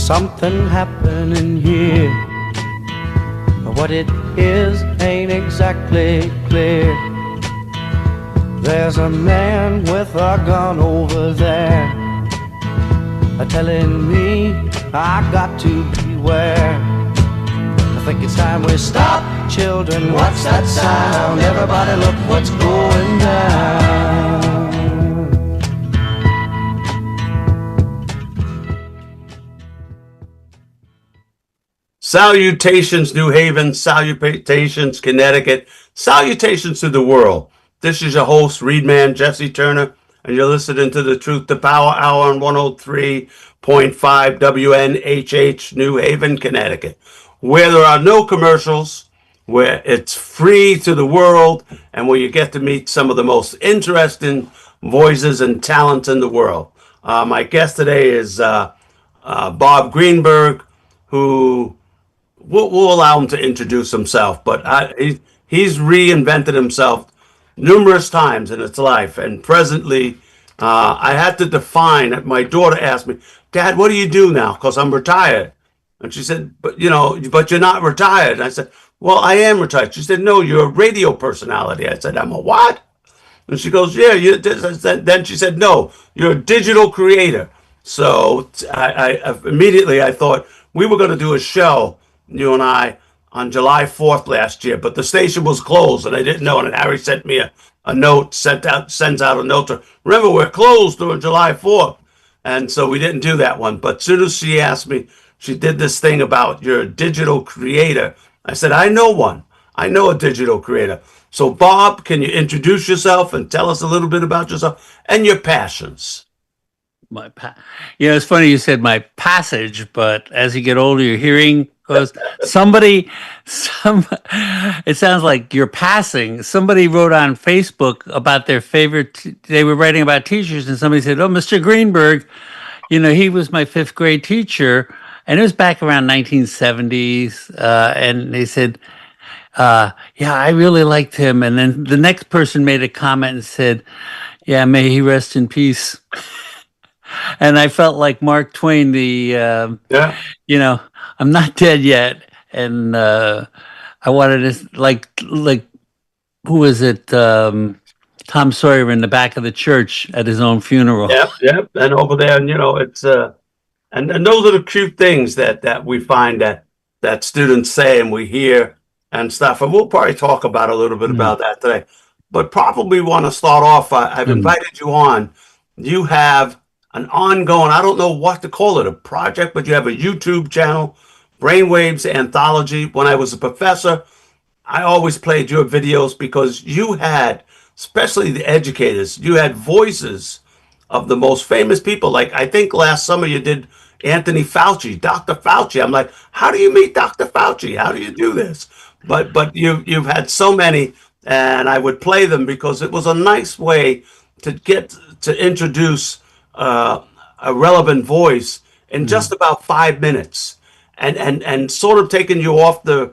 something happening here. What it is ain't exactly clear. There's a man with a gun over there, telling me I got to beware. I think it's time we stop, children, what's that sound? Everybody look what's going down. Salutations, New Haven. Salutations, Connecticut. Salutations to the world. This is your host, Readman, Jesse Turner, and you're listening to the Truth to Power Hour on 103.5 WNHH, New Haven, Connecticut, where there are no commercials, where it's free to the world, and where you get to meet some of the most interesting voices and talents in the world. My guest today is Bob Greenberg, who... We'll allow him to introduce himself, but he's reinvented himself numerous times in his life. And presently, I had to define. My daughter asked me, "Dad, what do you do now?" Because I'm retired. And she said, "But but you're not retired." And I said, "Well, I am retired." She said, "No, you're a radio personality." I said, "I'm a what?" And she goes, "Yeah." Then she said, "No, you're a digital creator." So I immediately I thought we were going to do a show, you and I, on July 4th last year, but the station was closed and I didn't know. And Harry sent me a note, sends out a note to, remember, we're closed during July 4th. And so we didn't do that one. But as soon as she asked me, she did this thing about you're a digital creator. I said, I know one. I know a digital creator. So Bob, can you introduce yourself and tell us a little bit about yourself and your passions? It's funny you said my passage, but as you get older, your hearing goes. It sounds like you're passing. Somebody wrote on Facebook about their favorite, they were writing about teachers, and somebody said, "Oh, Mr. Greenberg, he was my fifth grade teacher." And it was back around 1970s. And they said, yeah, I really liked him. And then the next person made a comment and said, "Yeah, may he rest in peace." And I felt like Mark Twain, I'm not dead yet. And I wanted to, like, who was it? Tom Sawyer in the back of the church at his own funeral. Yep. And over there, and it's and those are the cute things that we find that students say and we hear and stuff. And we'll probably talk about a little bit about that today. But probably want to start off. I've invited you on. You have an ongoing, I don't know what to call it, a project, but you have a YouTube channel, Brainwaves Anthology. When I was a professor, I always played your videos because you had, especially the educators, you had voices of the most famous people. Like, I think last summer you did Anthony Fauci, Dr. Fauci. I'm like, how do you meet Dr. Fauci? How do you do this? But you've had so many, and I would play them because it was a nice way to get to introduce a relevant voice in just about 5 minutes, and sort of taking you off the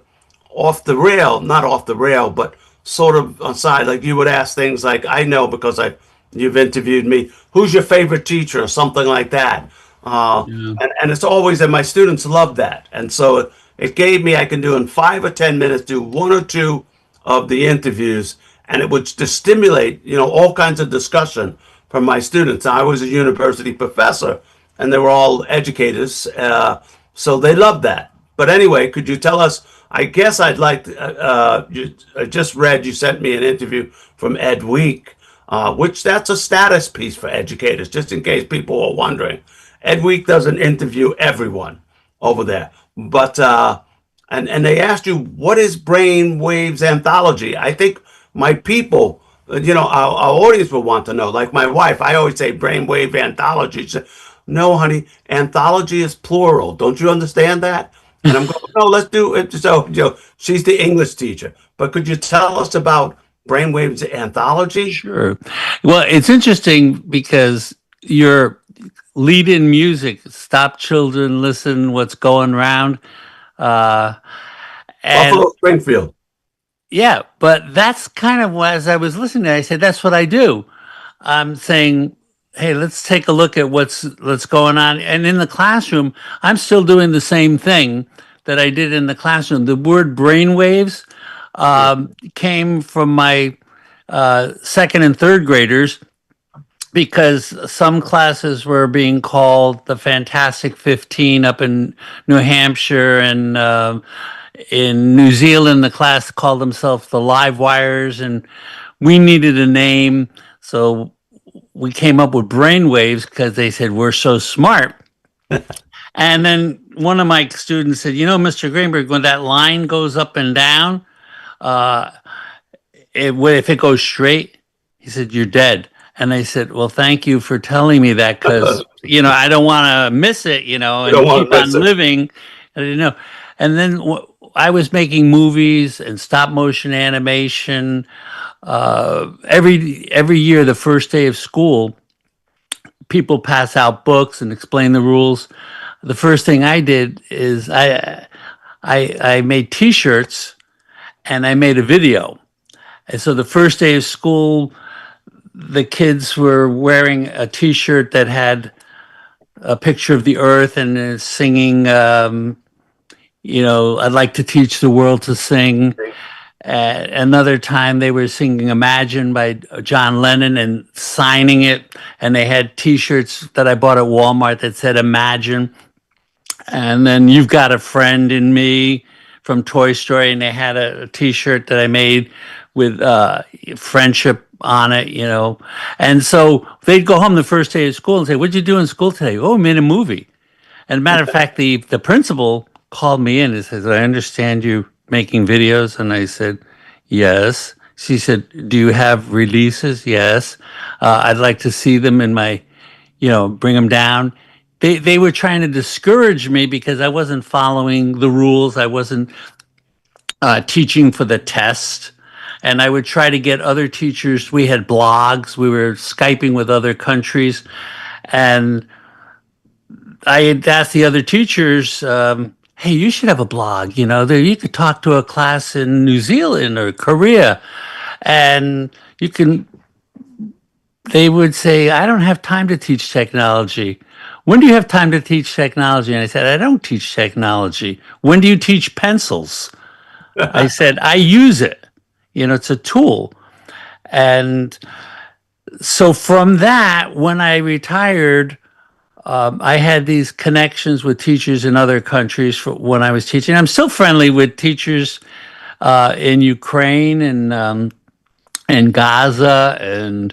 rail, not off the rail, but sort of aside. Like you would ask things like, I know because you've interviewed me, who's your favorite teacher or something like that. And it's always, and my students love that. And so it gave me, I can do in 5 or 10 minutes, do 1 or 2 of the interviews, and it would just stimulate, all kinds of discussion from my students. I was a university professor, and they were all educators, so they loved that. But anyway, could you tell us? I guess I'd like to. I just read you sent me an interview from Ed Week, which that's a status piece for educators, just in case people are wondering. Ed Week doesn't interview everyone over there, but and they asked you, what is Brainwaves Anthology? I think my people, our audience will want to know. Like my wife, I always say Brainwave Anthology. She said, "No, honey, anthology is plural. Don't you understand that?" And I'm going, "No, let's do it." So, she's the English teacher. But could you tell us about Brainwaves Anthology? Sure. Well, it's interesting because your lead-in music, "Stop Children, Listen, What's Going Round." Buffalo Springfield. Yeah, but that's kind of what, as I was listening, I said, that's what I do. I'm saying, hey, let's take a look at what's going on. And in the classroom, I'm still doing the same thing that I did in the classroom. The word brainwaves came from my second and third graders because some classes were being called the Fantastic 15 up in New Hampshire, and in New Zealand, the class called themselves the Live Wires, and we needed a name. So we came up with brainwaves because they said we're so smart. And then one of my students said, Mr. Greenberg, when that line goes up and down, uh, if it goes straight, he said, you're dead. And I said, well, thank you for telling me that because, I don't want to miss it, You and don't want keep to on miss it. living. I didn't know. And then I was making movies and stop motion animation. Every year, the first day of school, people pass out books and explain the rules. The first thing I did is I made T-shirts and I made a video. And so the first day of school, the kids were wearing a T-shirt that had a picture of the Earth and singing. I'd like to teach the world to sing. Another time they were singing Imagine by John Lennon and signing it. And they had T-shirts that I bought at Walmart that said Imagine. And then You've Got a Friend in Me from Toy Story. And they had a T-shirt that I made with friendship on it, And so they'd go home the first day of school and say, what'd you do in school today? Oh, I made a movie. And a matter of fact, the principal called me in and says, I understand you making videos. And I said, yes. She said, do you have releases? Yes. I'd like to see them in my, bring them down. They were trying to discourage me because I wasn't following the rules. I wasn't teaching for the test. And I would try to get other teachers. We had blogs. We were Skyping with other countries. And I had asked the other teachers, hey, you should have a blog. You could talk to a class in New Zealand or Korea. And they would say, I don't have time to teach technology. When do you have time to teach technology? And I said, I don't teach technology. When do you teach pencils? I said, I use it. It's a tool. And so from that, when I retired, I had these connections with teachers in other countries when I was teaching. I'm still friendly with teachers in Ukraine and Gaza and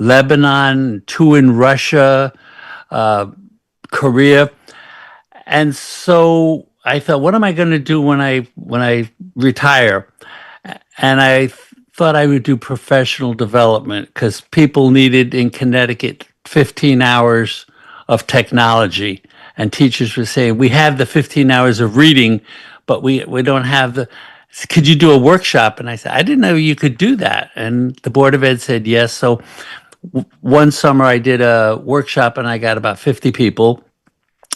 Lebanon, 2 in Russia, Korea. And so I thought, what am I going to do when I retire? And I thought I would do professional development because people needed in Connecticut 15 hours of technology. And teachers would say, we have the 15 hours of reading, but we don't have could you do a workshop? And I said, I didn't know you could do that. And the Board of Ed said yes. So one summer I did a workshop and I got about 50 people.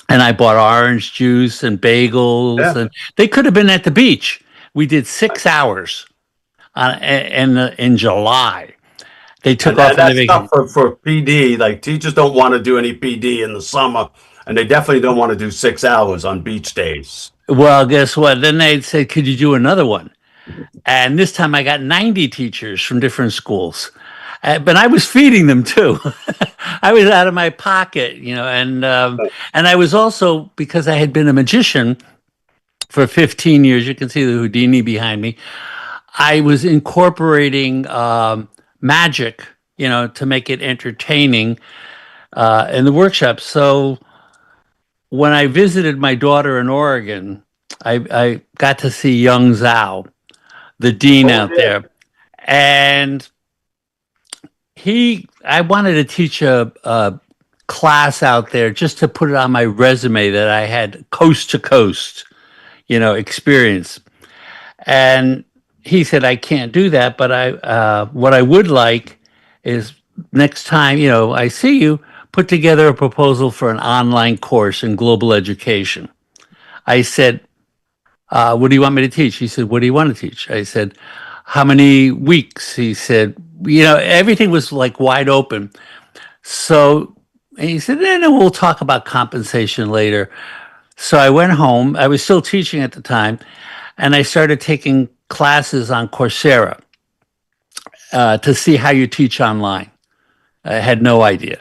And I bought orange juice and bagels, and they could have been at the beach. We did 6 hours in July. They took off. That's tough for PD. Like teachers don't want to do any PD in the summer, and they definitely don't want to do 6 hours on beach days. Well, guess what? Then they said, could you do another one? And this time I got 90 teachers from different schools. But I was feeding them too. I was out of my pocket, and I was also, because I had been a magician for 15 years, you can see the Houdini behind me, I was incorporating magic, to make it entertaining in the workshop. So when I visited my daughter in Oregon, I got to see Young Zhao, the dean out there. And I wanted to teach a class out there just to put it on my resume that I had coast to coast, experience. And he said, I can't do that, but what I would like is next time, I see you, put together a proposal for an online course in global education. I said, what do you want me to teach? He said, what do you want to teach? I said, how many weeks? He said, everything was like wide open. So he said, no, we'll talk about compensation later. So I went home. I was still teaching at the time, and I started taking classes on Coursera to see how you teach online. I had no idea.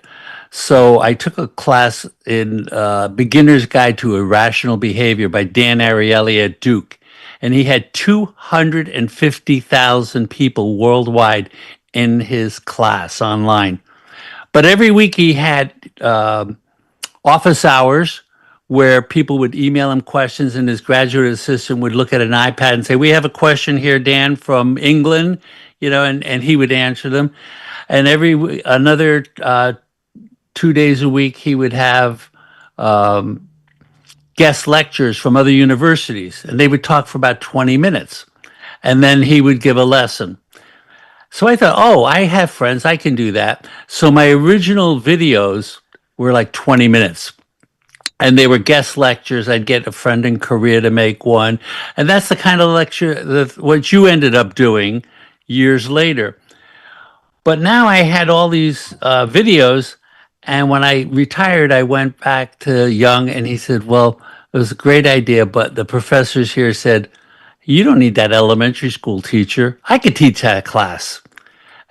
So I took a class in Beginner's Guide to Irrational Behavior by Dan Ariely at Duke. And he had 250,000 people worldwide in his class online. But every week he had office hours where people would email him questions, and his graduate assistant would look at an iPad and say, "We have a question here, Dan, from England," and he would answer them. And another 2 days a week, he would have guest lectures from other universities, and they would talk for about 20 minutes. And then he would give a lesson. So I thought, oh, I have friends, I can do that. So my original videos were like 20 minutes. And they were guest lectures. I'd get a friend in Korea to make one. And that's the kind of lecture what you ended up doing years later. But now I had all these videos. And when I retired, I went back to Young, and he said, well, it was a great idea, but the professors here said, you don't need that elementary school teacher. I could teach that class.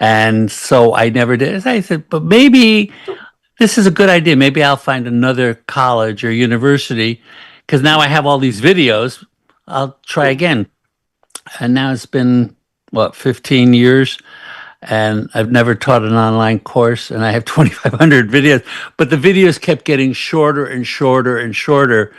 And so I never did. I said, but maybe this is a good idea. Maybe I'll find another college or university, because now I have all these videos. I'll try again. And now it's been, 15 years, and I've never taught an online course, and I have 2,500 videos. But the videos kept getting shorter and shorter and shorter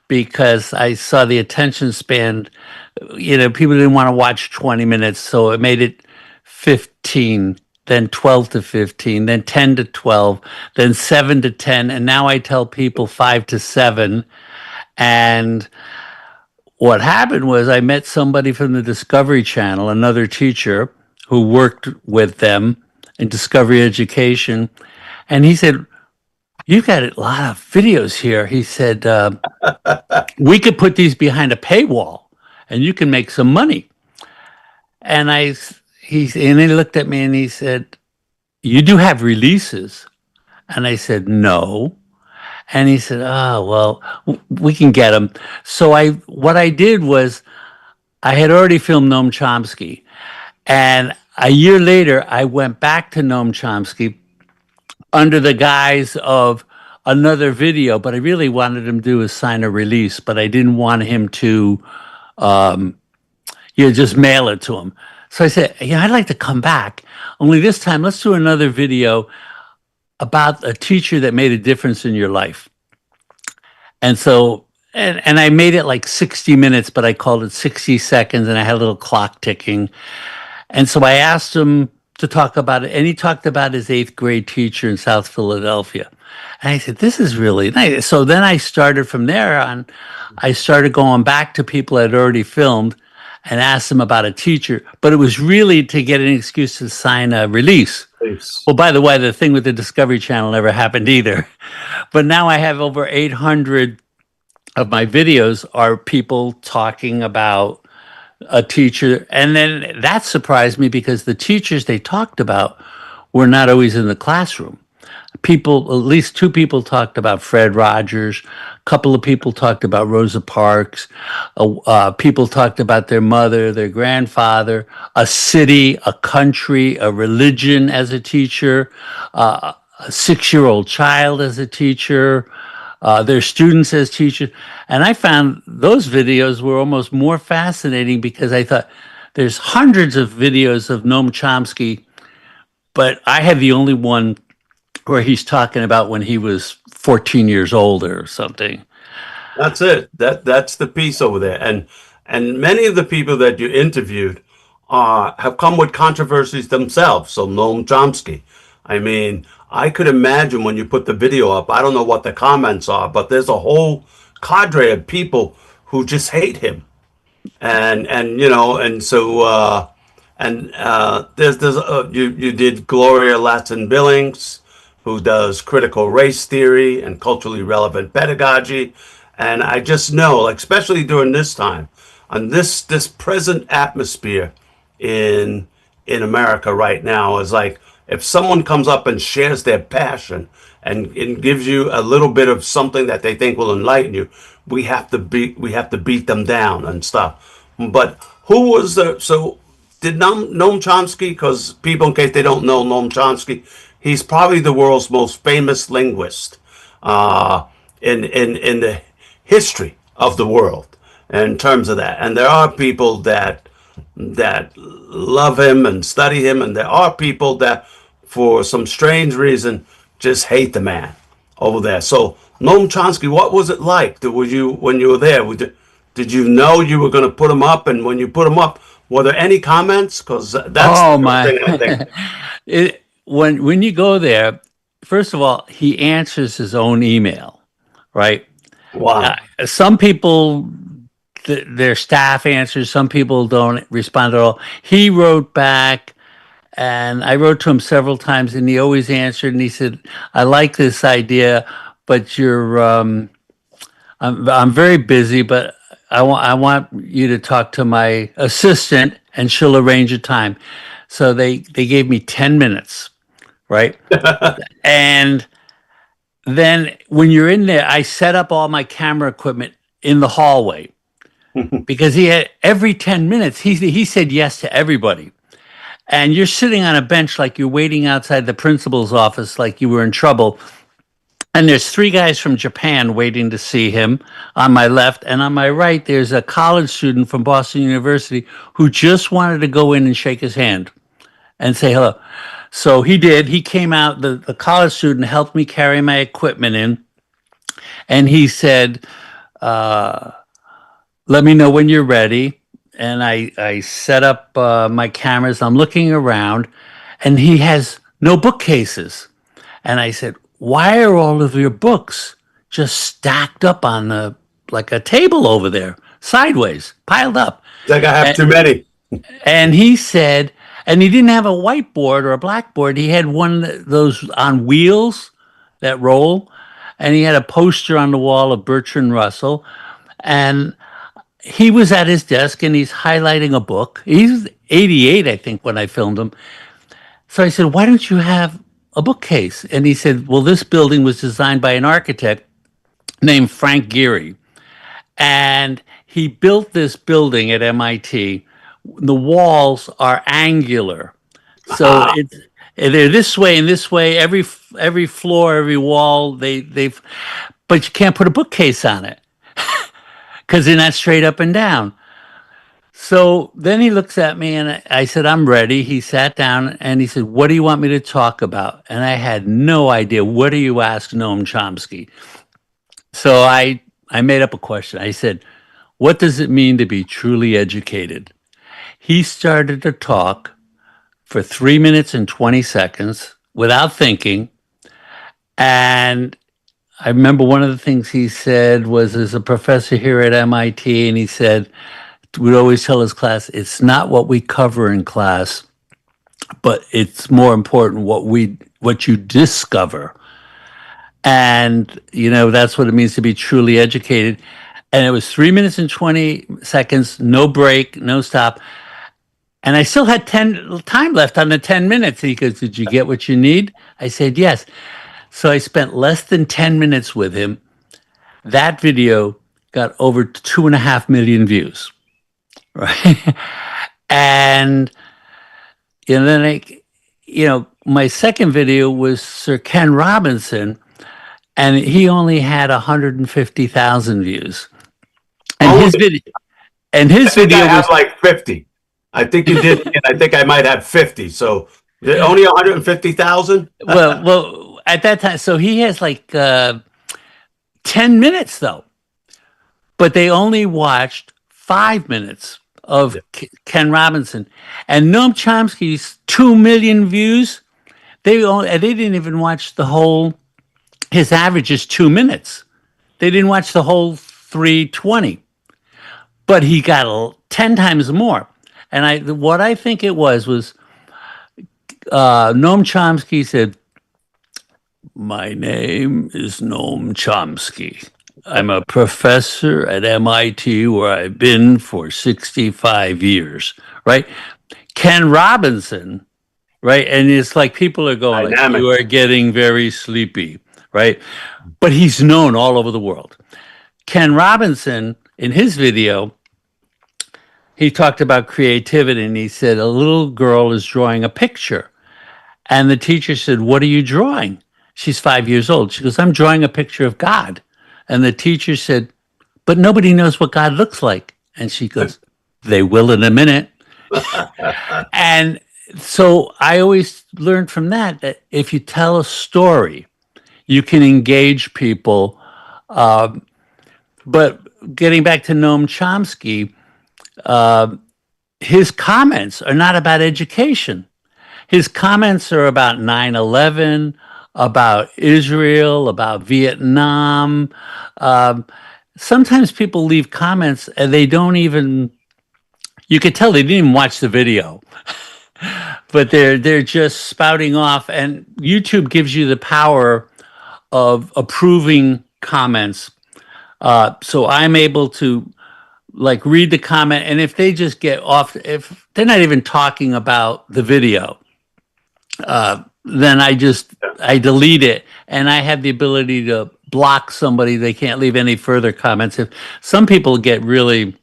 because I saw the attention span. People didn't want to watch 20 minutes, so it made it 15, then 12 to 15, then 10 to 12, then 7 to 10, and now I tell people 5 to 7. And what happened was I met somebody from the Discovery Channel, another teacher who worked with them in Discovery Education, and he said, you've got a lot of videos here. He said, we could put these behind a paywall and you can make some money. And he looked at me and he said, you do have releases? And I said, no. And he said, oh, well, we can get them. So what I did was I had already filmed Noam Chomsky. And a year later, I went back to Noam Chomsky under the guise of another video, but I really wanted him to do is sign a release, but I didn't want him to just mail it to him. So I said, I'd like to come back. Only this time, let's do another video about a teacher that made a difference in your life. And so, and I made it like 60 minutes, but I called it 60 seconds, and I had a little clock ticking. And so I asked him to talk about it, and he talked about his 8th grade teacher in South Philadelphia. And I said, this is really nice. So then I started from there on. I started going back to people I'd already filmed and asked them about a teacher, but it was really to get an excuse to sign a release. Please. Well, by the way, the thing with the Discovery Channel never happened either. But now I have over 800 of my videos are people talking about a teacher. And then that surprised me because the teachers they talked about were not always in the classroom. At least 2 people talked about Fred Rogers. A couple of people talked about Rosa Parks. People talked about their mother, their grandfather, a city, a country, a religion as a teacher, a 6-year-old child as a teacher, their students as teachers. And I found those videos were almost more fascinating because I thought there's hundreds of videos of Noam Chomsky, but I have the only one where he's talking about when he was 14 years old or something. That's it. That's the piece over there. And many of the people that you interviewed have come with controversies themselves. So Noam Chomsky. I mean, I could imagine when you put the video up, I don't know what the comments are, but there's a whole cadre of people who just hate him. You did Gloria Latson-Billings, who does critical race theory and culturally relevant pedagogy. And I just know, like, especially during this time, on this present atmosphere in America right now, is like if someone comes up and shares their passion and gives you a little bit of something that they think will enlighten you, we have to beat them down and stuff. But who was the so did Noam Chomsky? Because people, in case they don't know Noam Chomsky, he's probably the world's most famous linguist in the history of the world in terms of that. And there are people that love him and study him, and there are people that, for some strange reason, just hate the man over there. So, Noam Chomsky, what was it like? When you were there? Did you know you were going to put him up? And when you put him up, were there any comments? Because that's Oh the my! thing I think. When you go there, first of all, he answers his own email, right? Wow. Some people, their staff answers. Some people don't respond at all. He wrote back, and I wrote to him several times, and he always answered. And he said, "I like this idea, but I'm very busy, but I want you to talk to my assistant, and she'll arrange a time." So they gave me 10 minutes, right? And then when you're in there, I set up all my camera equipment in the hallway because he had every 10 minutes, he said yes to everybody. And you're sitting on a bench like you're waiting outside the principal's office, like you were in trouble. And there's three guys from Japan waiting to see him on my left. And on my right, there's a college student from Boston University who just wanted to go in and shake his hand and say hello. So he did. He came out, the college student helped me carry my equipment in. And he said, let me know when you're ready. And I set up my cameras. I'm looking around, and he has no bookcases. And I said, why are all of your books just stacked up on like a table over there, sideways, piled up? Like I have too many. And he said, and he didn't have a whiteboard or a blackboard. He had one of those on wheels that roll, and he had a poster on the wall of Bertrand Russell. And he was at his desk, and he's highlighting a book. He's 88, I think, when I filmed him. So I said, why don't you have a bookcase? And he said, well, this building was designed by an architect named Frank Gehry. And he built this building at MIT. The walls are angular. So they're this way and this way, every floor, every wall, but you can't put a bookcase on it because they're not straight up and down. So then he looks at me, and I said, I'm ready. He sat down and he said, what do you want me to talk about? And I had no idea. What do you ask Noam Chomsky? So I made up a question. I said, what does it mean to be truly educated? He started to talk for 3 minutes and 20 seconds without thinking. And I remember one of the things he said was, as a professor here at MIT, and he said, we'd always tell his class, it's not what we cover in class, but it's more important what you discover. And, that's what it means to be truly educated. And it was 3 minutes and 20 seconds, no break, no stop. And I still had time left on the 10 minutes. He goes, did you get what you need? I said, yes. So I spent less than 10 minutes with him. That video got over 2.5 million views. Right. And, then my second video was Sir Ken Robinson, and he only had 150,000 views. And his video, I have like 50. I think you did. And I think I might have 50. So only 150,000. well, at that time, so he has like 10 minutes though, but they only watched 5 minutes of Ken Robinson, and Noam Chomsky's 2 million views. They didn't even watch the whole. His average is 2 minutes. They didn't watch the whole 320, but he got 10 times more. And what I think it was Noam Chomsky said, "My name is Noam Chomsky. I'm a professor at MIT where I've been for 65 years," right? Ken Robinson right? And it's like people are going like, Dynamic. you are getting very sleepy, right? But he's known all over the world. Ken Robinson, in his video, he talked about creativity, and he said a little girl is drawing a picture. And the teacher said, "What are you drawing?" She's 5 years old. She goes, "I'm drawing a picture of God." And the teacher said, "But nobody knows what God looks like." And she goes, "They will in a minute." And so I always learned from that if you tell a story, you can engage people. But getting back to Noam Chomsky, his comments are not about education. His comments are about 9/11, about Israel, about Vietnam. Sometimes people leave comments and they don't even, you could tell they didn't even watch the video, but they're just spouting off. And YouTube gives you the power of approving comments. So I'm able to like read the comment, and if they just get off, if they're not even talking about the video, then I delete it, and I have the ability to block somebody. They can't leave any further comments. If some people get really,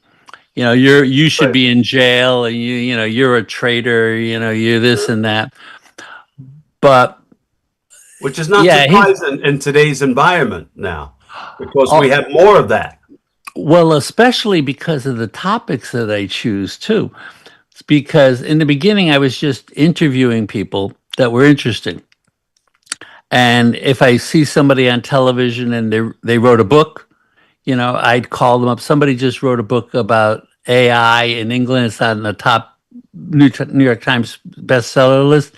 you should be in jail, and you're a traitor, you're this and that. But which is not surprising in today's environment now, because we have more of that. Well, especially because of the topics that I choose too. It's because in the beginning I was just interviewing people that were interesting. And if I see somebody on television and they wrote a book, I'd call them up. Somebody just wrote a book about AI in England. It's on the top New York Times bestseller list.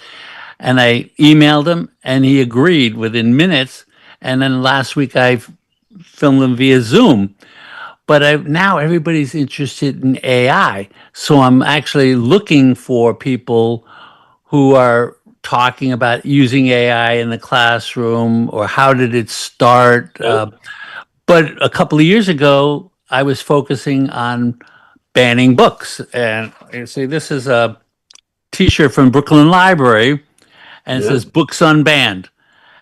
And I emailed him, and he agreed within minutes. And then last week I filmed him via Zoom. But now everybody's interested in AI. So I'm actually looking for people who are talking about using AI in the classroom, or how did it start. But a couple of years ago, I was focusing on banning books. And you see, this is a T-shirt from Brooklyn Library, and it says "Books Unbanned."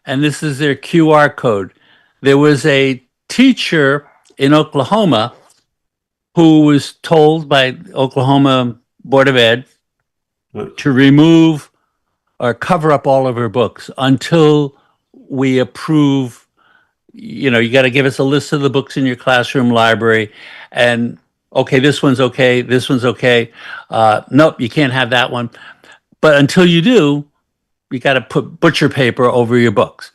And this is their QR code. There was a teacher in Oklahoma who was told by Oklahoma Board of Ed to remove or cover up all of her books until we approve. You got to give us a list of the books in your classroom library, and okay, this one's okay, this one's okay. Nope, you can't have that one. But until you do, you got to put butcher paper over your books,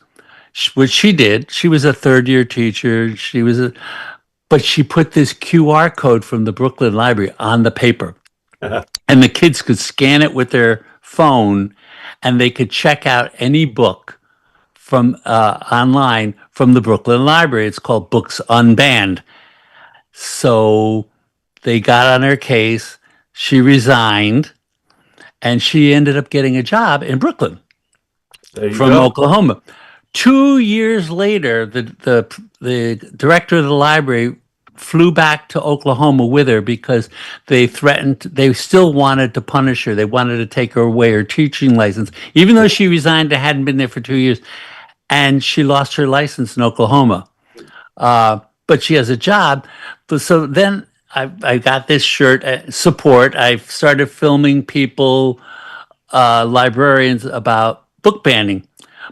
which she did. She was a third-year teacher. But she put this QR code from the Brooklyn Library on the paper, and the kids could scan it with their phone, and they could check out any book from online from the Brooklyn Library. It's called Books Unbanned. So they got on her case. She resigned, and she ended up getting a job in Brooklyn from Oklahoma. 2 years later, the director of the library flew back to Oklahoma with her because they still wanted to punish her. They wanted to take her away her teaching license, even though she resigned and hadn't been there for 2 years. And she lost her license in Oklahoma. But she has a job. So then I got this shirt, support. I started filming people, librarians, about book banning.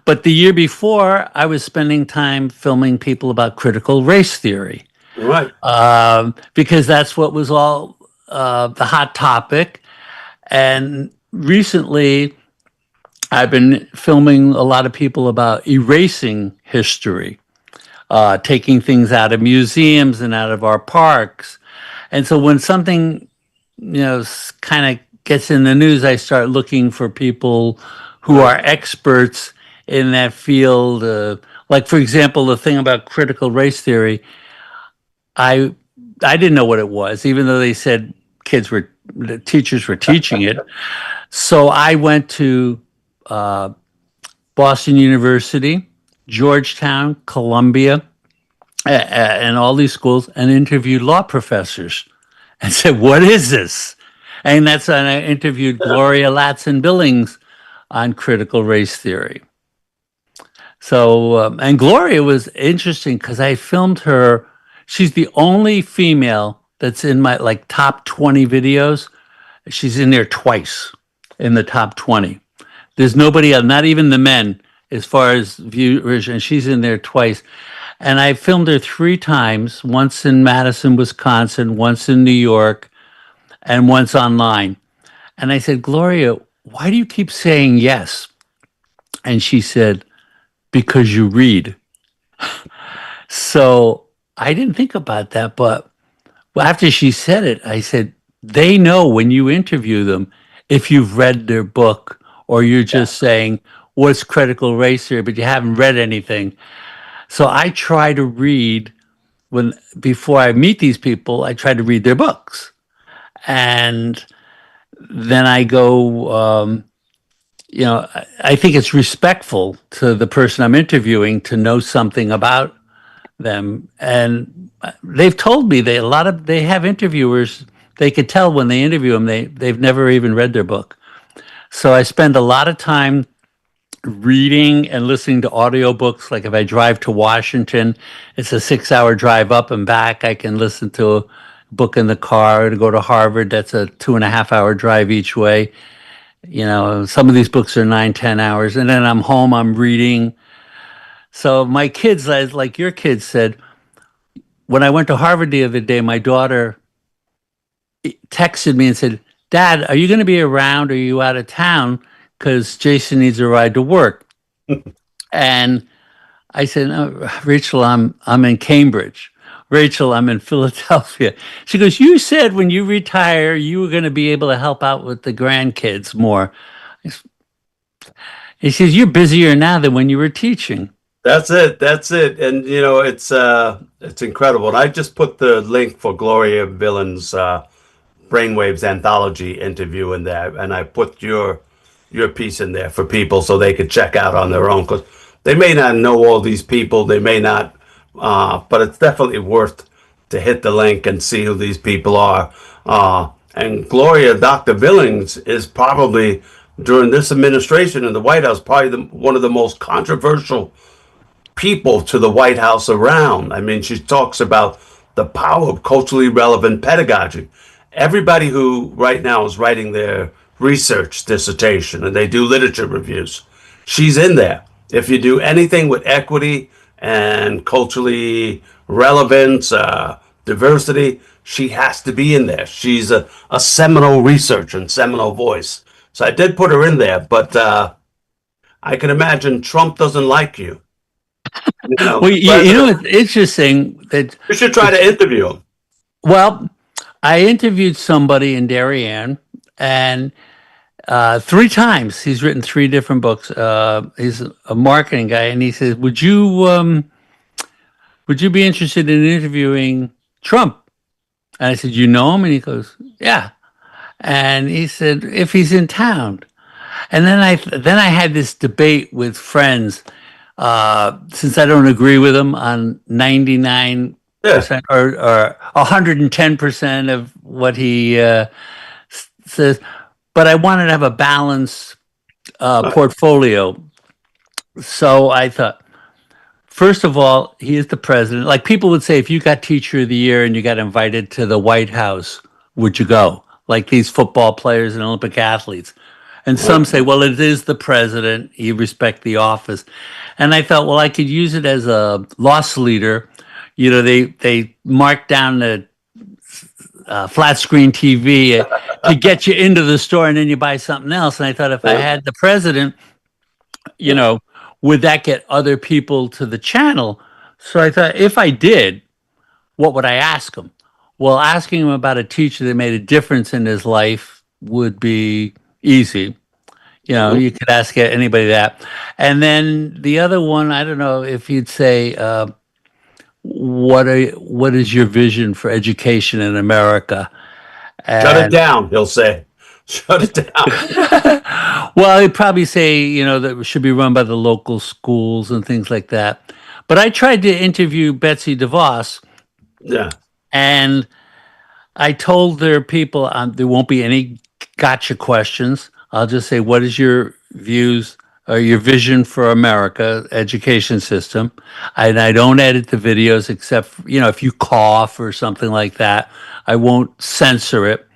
But the year before, I was spending time filming people about critical race theory. Right. Because that's what was all the hot topic. And recently, I've been filming a lot of people about erasing history, taking things out of museums and out of our parks. And so when something, kind of gets in the news, I start looking for people who are experts in that field. Like, for example, the thing about critical race theory, I didn't know what it was, even though they said the teachers were teaching it. So I went to Boston University, Georgetown, Columbia, and all these schools, and interviewed law professors and said, "What is this?" And I interviewed Gloria Latson Billings, on critical race theory. So, and Gloria was interesting because I filmed her. She's the only female that's in my like top 20 videos. She's in there twice in the top 20. There's nobody else, not even the men, as far as viewers, and she's in there twice. And I filmed her 3 times, once in Madison, Wisconsin, once in New York, and once online. And I said, Gloria, why do you keep saying yes? And she said, because you read. So I didn't think about that, but after she said it, I said, they know when you interview them if you've read their book or you're just saying, what's critical race theory, but you haven't read anything. So I try to read before I meet these people, I try to read their books. And then I go, I think it's respectful to the person I'm interviewing to know something about them. And they've told me they have interviewers, they could tell when they interview them, they've never even read their book. So I spend a lot of time reading and listening to audiobooks. Like if I drive to Washington, it's a 6-hour drive up and back. I can listen to a book in the car. To go to Harvard, that's a 2.5-hour drive each way. Some of these books are 9-10 hours. And then I'm home, I'm reading. So my kids, like your kids said, when I went to Harvard the other day, my daughter texted me and said, Dad, are you going to be around? Or are you out of town? Because Jason needs a ride to work. And I said, no, Rachel, I'm in Cambridge. Rachel, I'm in Philadelphia. She goes, you said when you retire, you were going to be able to help out with the grandkids more. He says, you're busier now than when you were teaching. That's it. And it's incredible. And I just put the link for Gloria Villen's Brainwaves anthology interview in there, and I put your piece in there for people so they could check out on their own, because they may not know all these people, they may not, but it's definitely worth to hit the link and see who these people are. And Gloria, Dr. Billings, is probably, during this administration in the White House, probably one of the most controversial people to the White House around. I mean, she talks about the power of culturally relevant pedagogy. Everybody who right now is writing their research dissertation and they do literature reviews, she's in there. If you do anything with equity and culturally relevance, diversity, she has to be in there. She's a seminal researcher and seminal voice. So I did put her in there, but I can imagine Trump doesn't like you. Well, it's interesting that you should try to interview him. Well, I interviewed somebody in Darien, and 3 times he's written 3 different books. He's a marketing guy, and he says, "Would you be interested in interviewing Trump?" And I said, "You know him?" And he goes, "Yeah." And he said, "If he's in town." And then I had this debate with friends. Since I don't agree with him on 99% or 110% of what he says, but I wanted to have a balanced portfolio. So I thought, first of all, he is the president. Like people would say, if you got Teacher of the Year and you got invited to the White House, would you go? Like these football players and Olympic athletes. And some say, well, it is the president. You respect the office. And I thought, well, I could use it as a loss leader. They mark down the flat screen TV to get you into the store, and then you buy something else. And I thought if I had the president, would that get other people to the channel? So I thought, if I did, what would I ask him? Well, asking him about a teacher that made a difference in his life would be easy. You could ask anybody that. And then the other one, I don't know if you'd say, what is your vision for education in America? Shut it down, he'll say. Shut it down. Well, he'd probably say, that it should be run by the local schools and things like that. But I tried to interview Betsy DeVos. Yeah. And I told their people there won't be any gotcha questions. I'll just say, what is your views or your vision for America education system. And I don't edit the videos except, if you cough or something like that, I won't censor it.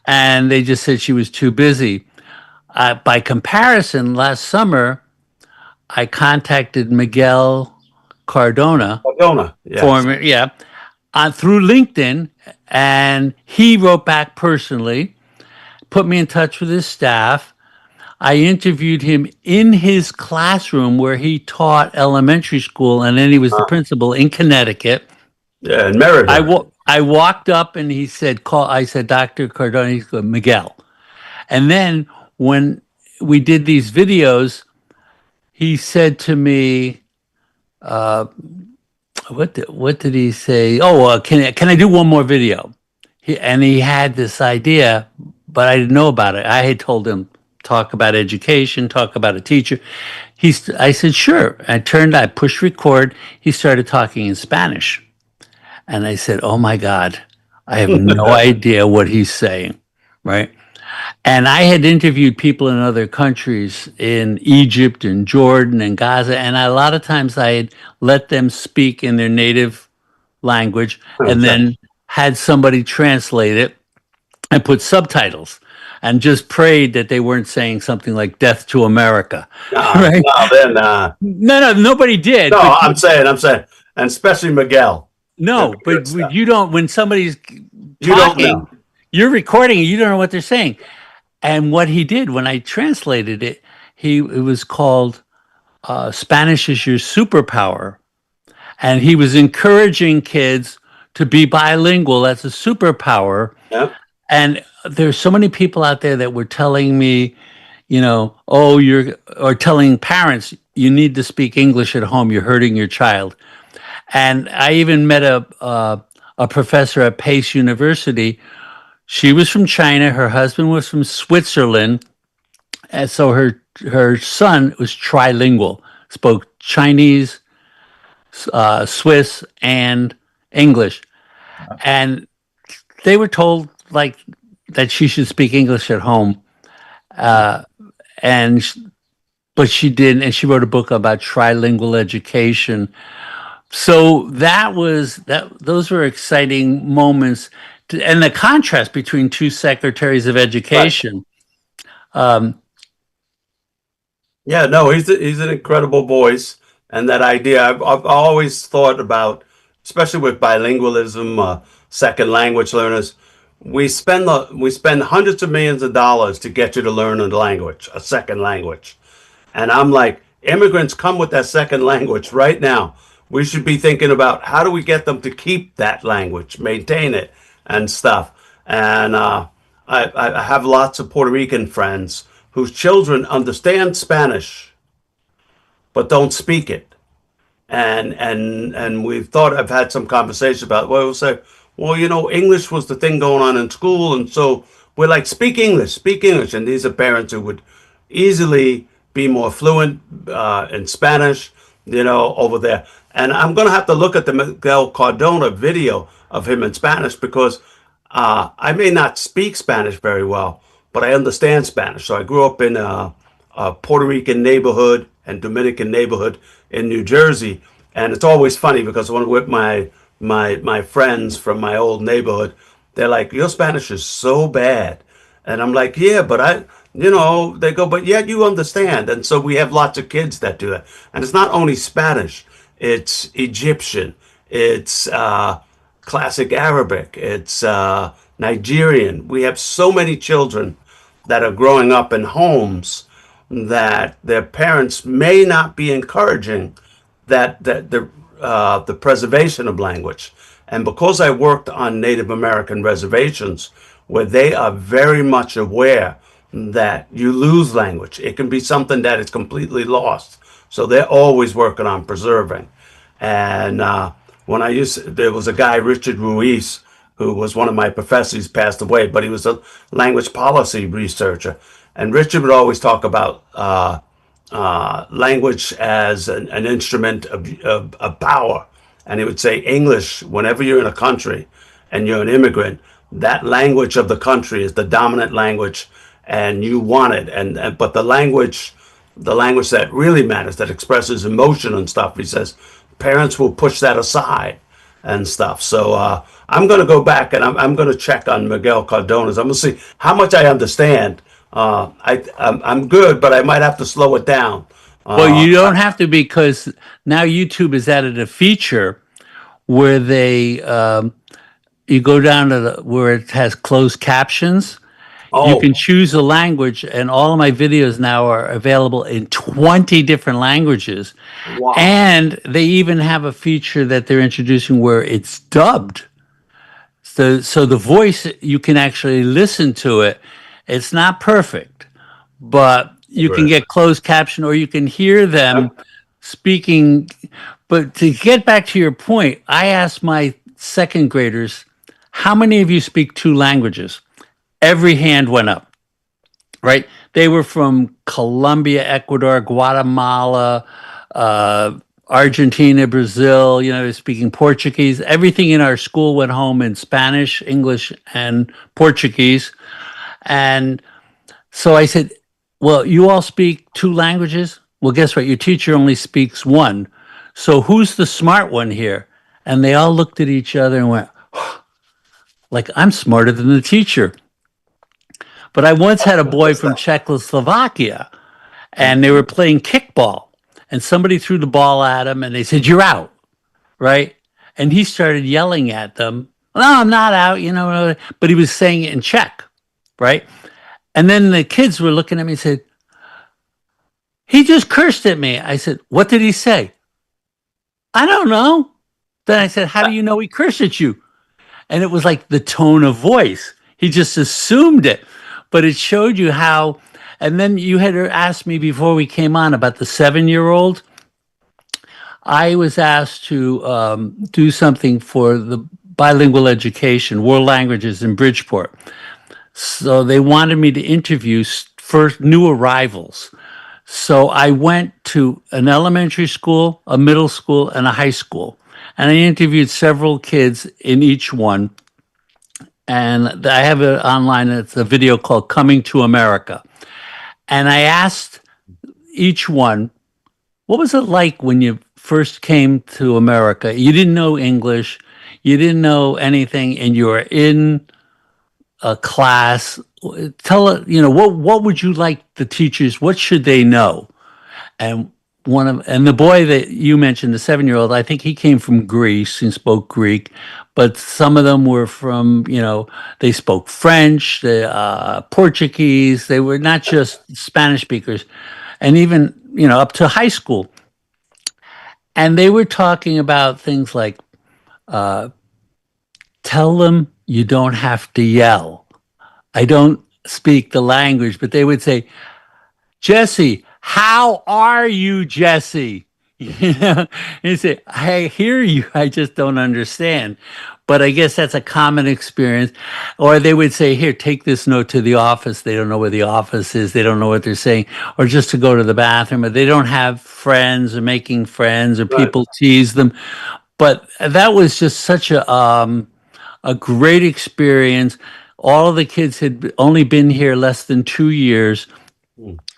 And they just said she was too busy. By comparison, last summer, I contacted Miguel Cardona, Cardona, yes. former, yeah, through LinkedIn, and he wrote back personally, put me in touch with his staff. I interviewed him in his classroom where he taught elementary school, and then he was the principal in Connecticut. Yeah, in Merida. I walked up and he said, "Call." I said, "Dr. Cardona." He goes, "Miguel." And then when we did these videos, he said to me, what did he say? Oh, can I do one more video? He had this idea, but I didn't know about it. I had told him talk about education, talk about a teacher. I said sure. I pushed record. He started talking in Spanish, and I said, "Oh my God, I have no idea what he's saying." Right. And I had interviewed people in other countries, in Egypt and Jordan and Gaza, and a lot of times I had let them speak in their native language and Okay. then had somebody translate it and put subtitles and just prayed that they weren't saying something like "Death to America." Right? No, then, No, nobody did. no, But I'm saying, and especially Miguel. no, That's but good stuff. you don't. When somebody's You don't talking, know. you're recording, and you don't know what they're saying. And what he did when I translated it, it was called Spanish is Your Superpower. And he was encouraging kids to be bilingual. That's a superpower. Yeah. And there's so many people out there that were telling me, or telling parents, you need to speak English at home. You're hurting your child. And I even met a professor at Pace University. She was from China. Her husband was from Switzerland. And so her son was trilingual, spoke Chinese, Swiss, and English. And they were told like that she should speak English at home. And but she didn't, and she wrote a book about trilingual education. So those were exciting moments, and the contrast between two secretaries of Right. education. Yeah, no, he's an incredible voice, and that idea I've always thought about, especially with bilingualism, second language learners. We spend hundreds of millions of dollars to get you to learn a language, a second language. And I'm like, immigrants come with that second language right now. We should be thinking about how do we get them to keep that language, maintain it, and stuff. And I have lots of Puerto Rican friends whose children understand Spanish but don't speak it. And we've thought I've had some conversation about well, we'll say, well, English was the thing going on in school, and so we're like, speak English, and these are parents who would easily be more fluent in Spanish, over there. And I'm gonna have to look at the Miguel Cardona video of him in Spanish because I may not speak Spanish very well, but I understand Spanish. So I grew up in a Puerto Rican neighborhood and Dominican neighborhood in New Jersey, and it's always funny because when I'm with my friends from my old neighborhood, they're like, "Your Spanish is so bad," and I'm like, "Yeah, but they go, but yet you understand." And so we have lots of kids that do that, and it's not only Spanish; it's Egyptian, it's classic Arabic, it's Nigerian. We have so many children that are growing up in homes that their parents may not be encouraging the preservation of language. And because I worked on Native American reservations where they are very much aware that you lose language, it can be something that is completely lost. So they're always working on preserving. And there was a guy, Richard Ruiz, who was one of my professors, he's passed away, but he was a language policy researcher. And Richard would always talk about language as an instrument of power. And he would say English, whenever you're in a country and you're an immigrant, that language of the country is the dominant language. and you want it, and but the language that really matters, that expresses emotion and stuff, he says parents will push that aside and stuff. So I'm going to go back and I'm going to check on Miguel Cardona's. I'm going to see how much I understand. I'm good, but I might have to slow it down. Well, you don't have to, because now YouTube has added a feature where they you go down to where it has closed captions. You Oh, can choose a language, and all of my videos now are available in 20 different languages. wow. And they even have a feature that they're introducing where it's dubbed. So the voice, you can actually listen to it. It's not perfect, but you can Right. get closed caption, or you can hear them speaking. But to get back to your point, I asked my second graders, how many of you speak two languages? Every hand went up, right? They were from Colombia, Ecuador, Guatemala, Argentina, Brazil, speaking Portuguese. Everything in our school went home in Spanish, English, and Portuguese. And so I said, well, you all speak two languages? Well, guess what? Your teacher only speaks one. So who's the smart one here? And they all looked at each other and went, like, I'm smarter than the teacher. But I once had a boy from Czechoslovakia, and they were playing kickball, and somebody threw the ball at him, and they said, "You're out," right? And he started yelling at them, "No, I'm not out," but he was saying it in Czech, right? And then the kids were looking at me and said, "He just cursed at me." I said, "What did he say?" "I don't know." Then I said, "How do you know he cursed at you?" And it was like the tone of voice. He just assumed it. But it showed you how. And then you had asked me before we came on about the 7-year-old. I was asked to do something for the bilingual education, world languages in Bridgeport. So they wanted me to interview first new arrivals. So I went to an elementary school, a middle school, and a high school. And I interviewed several kids in each one. And I have it online. It's a video called Coming to America. And I asked each one, what was it like when you first came to America? You didn't know English, you didn't know anything, and you were in a class. Tell it, what would you like the teachers, what should they know? And the boy that you mentioned, the 7-year-old, I think he came from Greece and spoke Greek, but some of them were from, they spoke French, Portuguese. They were not just Spanish speakers, and even, up to high school. And they were talking about things like, tell them you don't have to yell. I don't speak the language, but they would say, Jesse, how are you, Jesse? And say, I hear you, I just don't understand. But I guess that's a common experience. Or they would say, here, take this note to the office. They don't know where the office is. They don't know what they're saying. Or just to go to the bathroom. Or they don't have friends or making friends, or people tease them. But that was just such a great experience. All of the kids had only been here less than 2 years.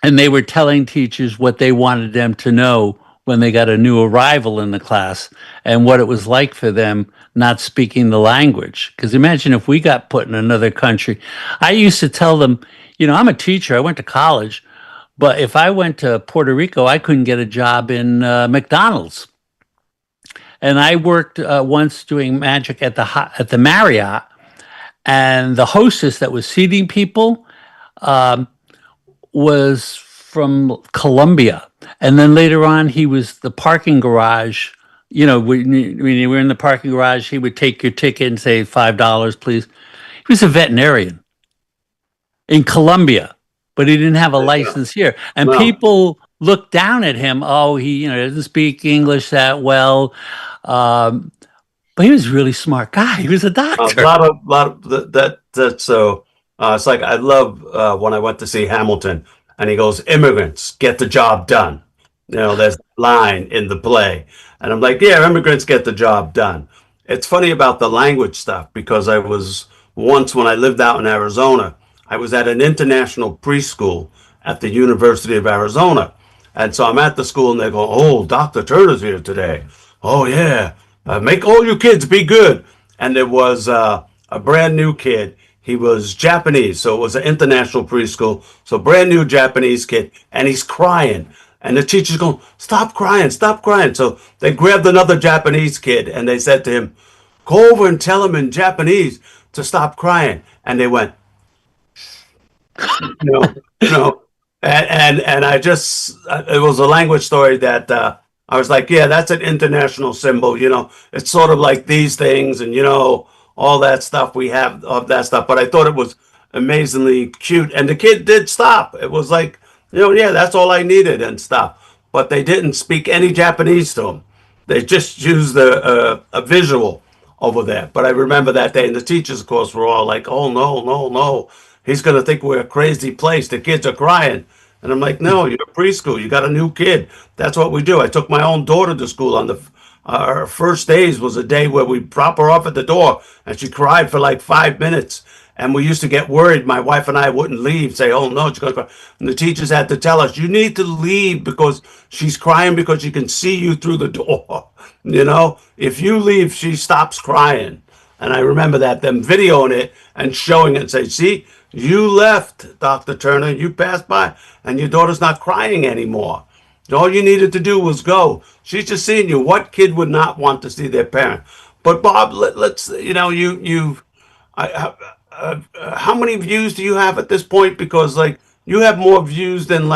And they were telling teachers what they wanted them to know when they got a new arrival in the class, and what it was like for them not speaking the language. Because imagine if we got put in another country. I used to tell them, I'm a teacher, I went to college, but if I went to Puerto Rico, I couldn't get a job in McDonald's. And I worked once doing magic at the Marriott, and the hostess that was seating people was from Colombia. And then later on, he was the parking garage. When you were in the parking garage, he would take your ticket and say, $5, please. He was a veterinarian in Colombia, but he didn't have a license here. And people looked down at him. Oh, he doesn't speak English that well. But he was a really smart guy. He was a doctor. A lot of that's so. It's like I love when I went to see Hamilton, and he goes, "Immigrants get the job done." There's a line in the play, and I'm like, "Yeah, immigrants get the job done." It's funny about the language stuff, because I was once, when I lived out in Arizona, I was at an international preschool at the University of Arizona. And so I'm at the school and they go, "Oh, Dr. Turner's here today. Oh, yeah. Make all you kids be good." And there was a brand new kid. He was Japanese, so it was an international preschool. So brand new Japanese kid, and he's crying. And the teacher's going, "Stop crying, stop crying." So they grabbed another Japanese kid and they said to him, "Go over and tell him in Japanese to stop crying." And they went, you know, you know, and I just it was a language story that I was like, yeah, that's an international symbol. It's sort of like these things, and all that stuff we have of that stuff. But I thought it was amazingly cute, and the kid did stop. It was like, yeah, that's all I needed and stuff. But they didn't speak any Japanese to him. They just used a visual over there. But I remember that day, and the teachers, of course, were all like, "Oh, no, no, no. He's going to think we're a crazy place. The kids are crying." And I'm like, "No, you're preschool. You got a new kid. That's what we do." I took my own daughter to school on our first days was a day where we drop her off at the door, and she cried for like 5 minutes. And we used to get worried. My wife and I wouldn't leave, say, "Oh, no, she's going to cry." And the teachers had to tell us, "You need to leave because she's crying because she can see you through the door." If you leave, she stops crying. And I remember them videoing it and showing it and say, "See, you left, Dr. Turner. You passed by, and your daughter's not crying anymore. All you needed to do was go. She's just seeing you." What kid would not want to see their parent? But Bob, let's, how many views do you have at this point? Because like you have more views than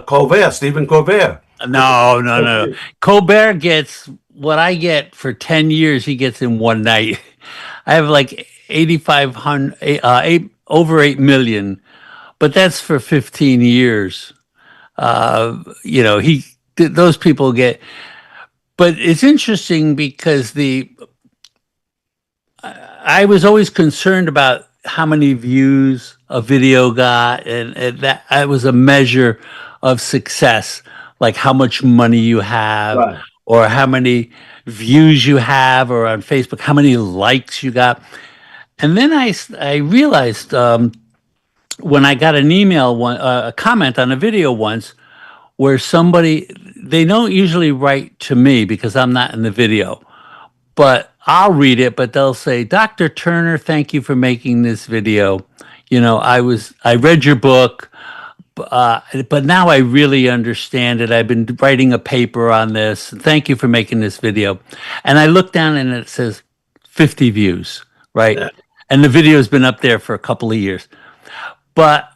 Colbert, Stephen Colbert. No, no, no. Colbert gets what I get for 10 years, he gets in one night. I have like 8,500, over 8 million, but that's for 15 years. Those people get, but it's interesting because I was always concerned about how many views a video got, and that was a measure of success, like how much money you have, Right. or how many views you have, or on Facebook, how many likes you got. And then I realized when I got an email, a comment on a video once, where they don't usually write to me because I'm not in the video, but I'll read it, but they'll say, "Dr. Turner, thank you for making this video. I read your book, but now I really understand it. I've been writing a paper on this. Thank you for making this video." And I look down and it says 50 views, right? Yeah. And the video's been up there for a couple of years. But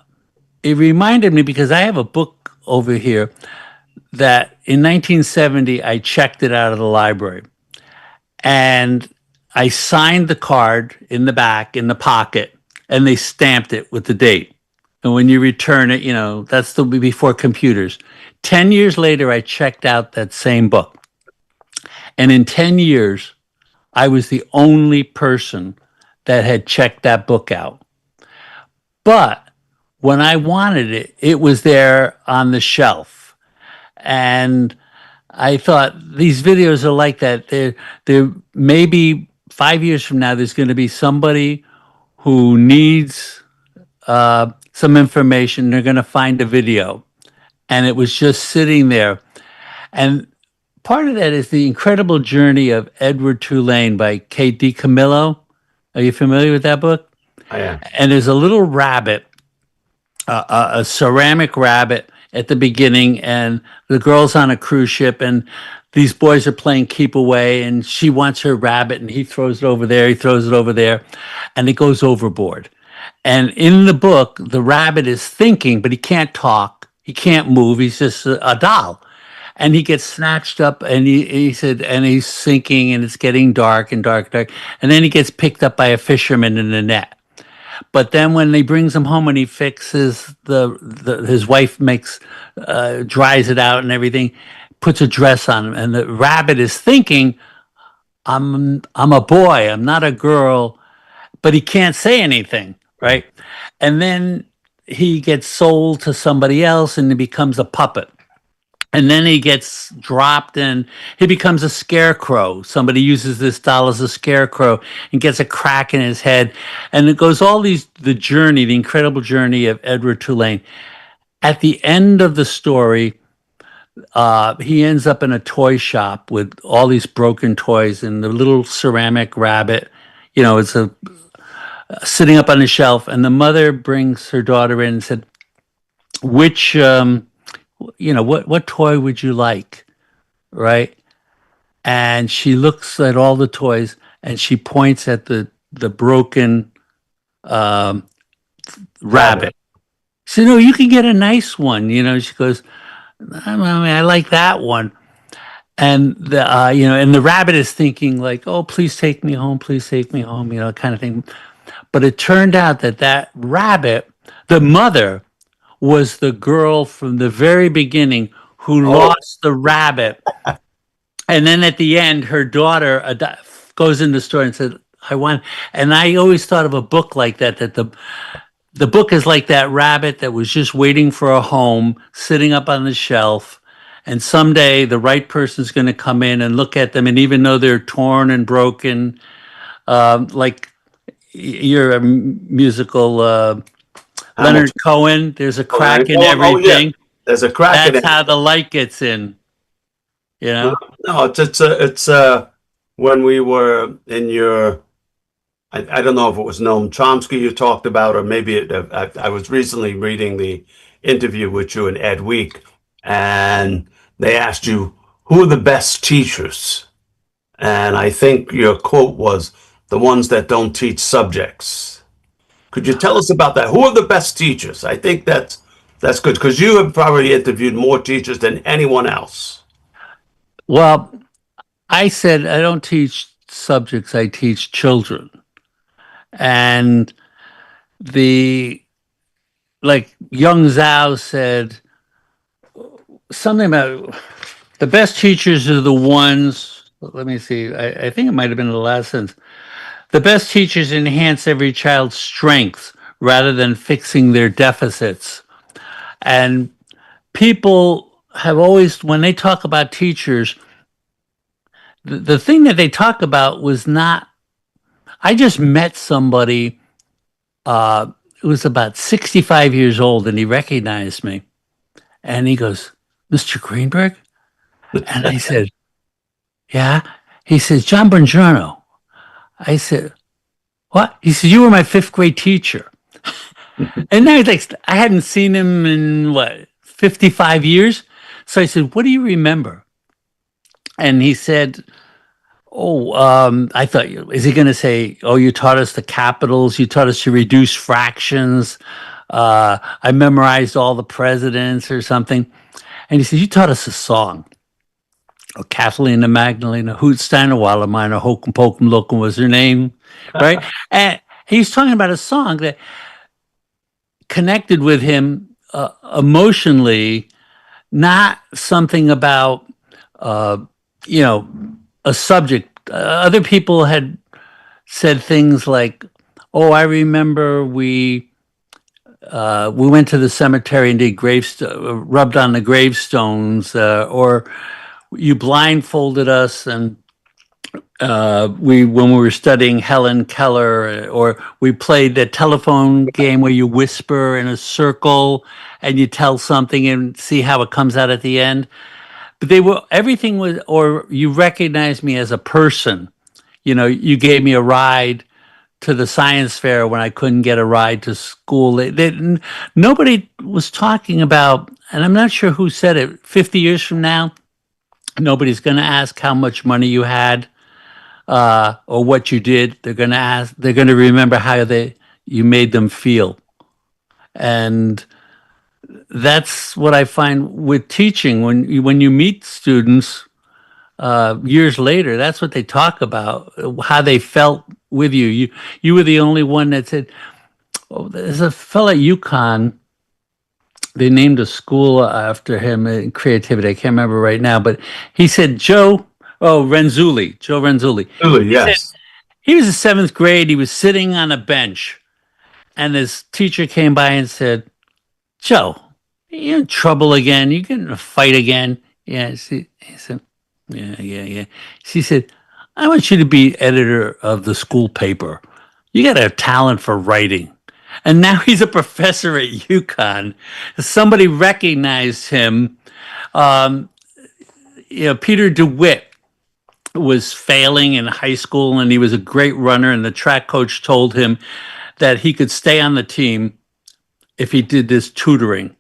it reminded me, because I have a book over here that in 1970, I checked it out of the library. And I signed the card in the back, in the pocket, and they stamped it with the date. And when you return it, that's still before computers. 10 years later, I checked out that same book. And in 10 years, I was the only person that had checked that book out. But when I wanted it, it was there on the shelf. And I thought, these videos are like that. There maybe 5 years from now, there's going to be somebody who needs some information. They're going to find a video, and it was just sitting there. And part of that is the incredible journey of Edward Tulane by Kate DiCamillo. Are you familiar with that book? I am. And there's a little rabbit, a ceramic rabbit at the beginning, and the girl's on a cruise ship, and these boys are playing keep away, and she wants her rabbit, and he throws it over there, and it goes overboard. And in the book, the rabbit is thinking, but he can't talk, he can't move, he's just a doll. And he gets snatched up, and he said, and he's sinking, and it's getting dark and dark, and then he gets picked up by a fisherman in a net. But then when he brings him home and he fixes his wife dries it out and everything, puts a dress on him, and the rabbit is thinking, I'm a boy, I'm not a girl, but he can't say anything, right? And then he gets sold to somebody else and he becomes a puppet. And then he gets dropped and he becomes a scarecrow. Somebody uses this doll as a scarecrow and gets a crack in his head. And it goes the journey, the incredible journey of Edward Tulane. At the end of the story, he ends up in a toy shop with all these broken toys and the little ceramic rabbit, it's sitting up on a shelf. And the mother brings her daughter in and said, which, what toy would you like? Right. And she looks at all the toys and she points at the broken rabbit. She said, no, you can get a nice one. She goes, I like that one. And and the rabbit is thinking like, oh, please take me home, kind of thing. But it turned out that rabbit, the mother, was the girl from the very beginning who lost the rabbit. And then at the end, her daughter goes in the store and said, I want, and I always thought of a book like that the book is like that rabbit that was just waiting for a home, sitting up on the shelf. And someday the right person's going to come in and look at them. And even though they're torn and broken, like you're a musical, Leonard Cohen, there's a crack in everything. Yeah. There's a crack in it. That's how the light gets in. No, it's when we were in your, I don't know if it was Noam Chomsky you talked about, or maybe I was recently reading the interview with you and Ed Week, and they asked you, who are the best teachers? And I think your quote was, the ones that don't teach subjects. Could you tell us about that? Who are the best teachers? I think that's good, because you have probably interviewed more teachers than anyone else. Well, I said I don't teach subjects, I teach children. And Young Zhao said something about the best teachers are the ones, let me see, I think it might have been the last sentence. The best teachers enhance every child's strengths rather than fixing their deficits. And people have always, when they talk about teachers, the thing that they talk about was not, I just met somebody who was about 65 years old, and he recognized me. And he goes, Mr. Greenberg? And I said, yeah. He says, John Bongiorno. I said, what? He said, you were my fifth grade teacher. And now he's like, I hadn't seen him in 55 years? So I said, what do you remember? And he said, I thought, is he going to say, oh, you taught us the capitals, you taught us to reduce fractions, I memorized all the presidents or something. And he said, you taught us a song. Oh, Catalina Magdalena, Hoot Steiner, Walla Minor, Hokum Pokum Lokum was her name, right? And he's talking about a song that connected with him emotionally, not something about, a subject. Other people had said things like, oh, I remember we went to the cemetery and did rubbed on the gravestones, or you blindfolded us and when we were studying Helen Keller, or we played the telephone game where you whisper in a circle and you tell something and see how it comes out at the end. But everything was, or you recognized me as a person. You gave me a ride to the science fair when I couldn't get a ride to school. Nobody was talking about, and I'm not sure who said it, 50 years from now, nobody's going to ask how much money you had or what you did. They're going to remember how you made them feel. And that's what I find with teaching. When you meet students years later, that's what they talk about, how they felt with you. You were the only one that said, oh, there's a fella at UConn, they named a school after him in creativity. I can't remember right now, but he said, Joe Renzulli. Yes. He was in seventh grade. He was sitting on a bench and his teacher came by and said, Joe, you're in trouble again. You get in a fight again. Yeah. He said, yeah. She said, I want you to be editor of the school paper. You got a talent for writing. And now he's a professor at UConn. Somebody recognized him. Um, Peter DeWitt was failing in high school and he was a great runner. And the track coach told him that he could stay on the team if he did this tutoring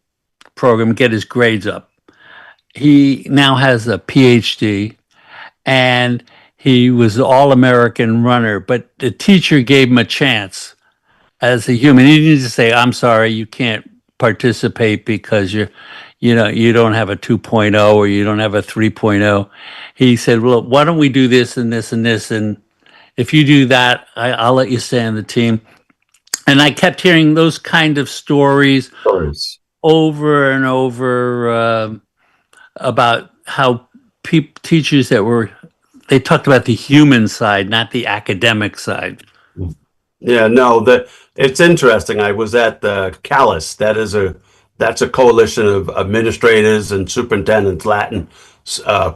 program, get his grades up. He now has a PhD and he was an all-American runner, but the teacher gave him a chance as a human. He didn't just say, I'm sorry, you can't participate because you don't have a 2.0 or you don't have a 3.0. He said, well, why don't we do this and this and this? And if you do that, I'll let you stay on the team. And I kept hearing those kind of stories over and over about how teachers they talked about the human side, not the academic side. Yeah, no, it's interesting. I was at the Callis. That's a coalition of administrators and superintendents, Latin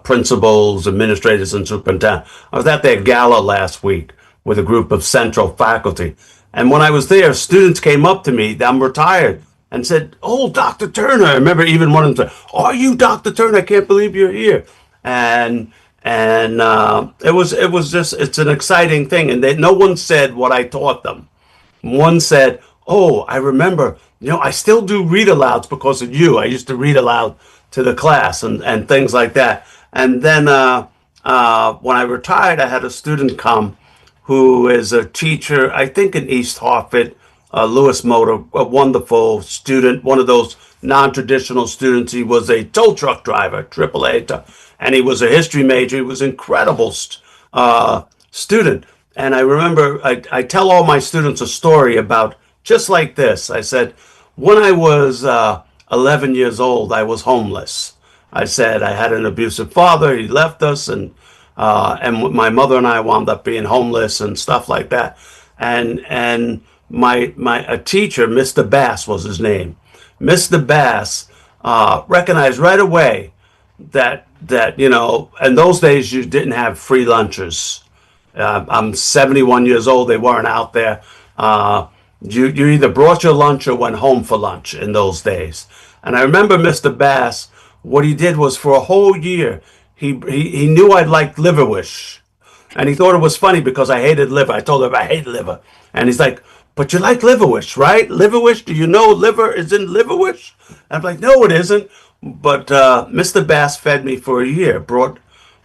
principals, administrators, and superintendents. I was at their gala last week with a group of central faculty. And when I was there, students came up to me, I'm retired, and said, oh, Dr. Turner. I remember even one of them said, are you Dr. Turner? I can't believe you're here. And it was just, it's an exciting thing. And no one said what I taught them. One said, oh, I remember, I still do read alouds because of you. I used to read aloud to the class and things like that. And then when I retired, I had a student come who is a teacher, I think in East Hartford, Lewis Motor, a wonderful student, one of those non-traditional students. He was a tow truck driver, AAA, and he was a history major. He was an incredible student. And I remember I tell all my students a story about just like this. I said, when I was 11 years old, I was homeless. I said I had an abusive father. He left us, and my mother and I wound up being homeless and stuff like that. And a teacher, Mr. Bass was his name. Mr. Bass recognized right away that in those days you didn't have free lunches. I'm 71 years old. They weren't out there. You either brought your lunch or went home for lunch in those days. And I remember Mr. Bass, what he did was for a whole year, he knew I'd like liverwish. And he thought it was funny because I hated liver. I told him I hate liver. And he's like, but you like liverwish, right? Liverwish, do you know liver is in liverwish? I'm like, no, it isn't. But Mr. Bass fed me for a year, brought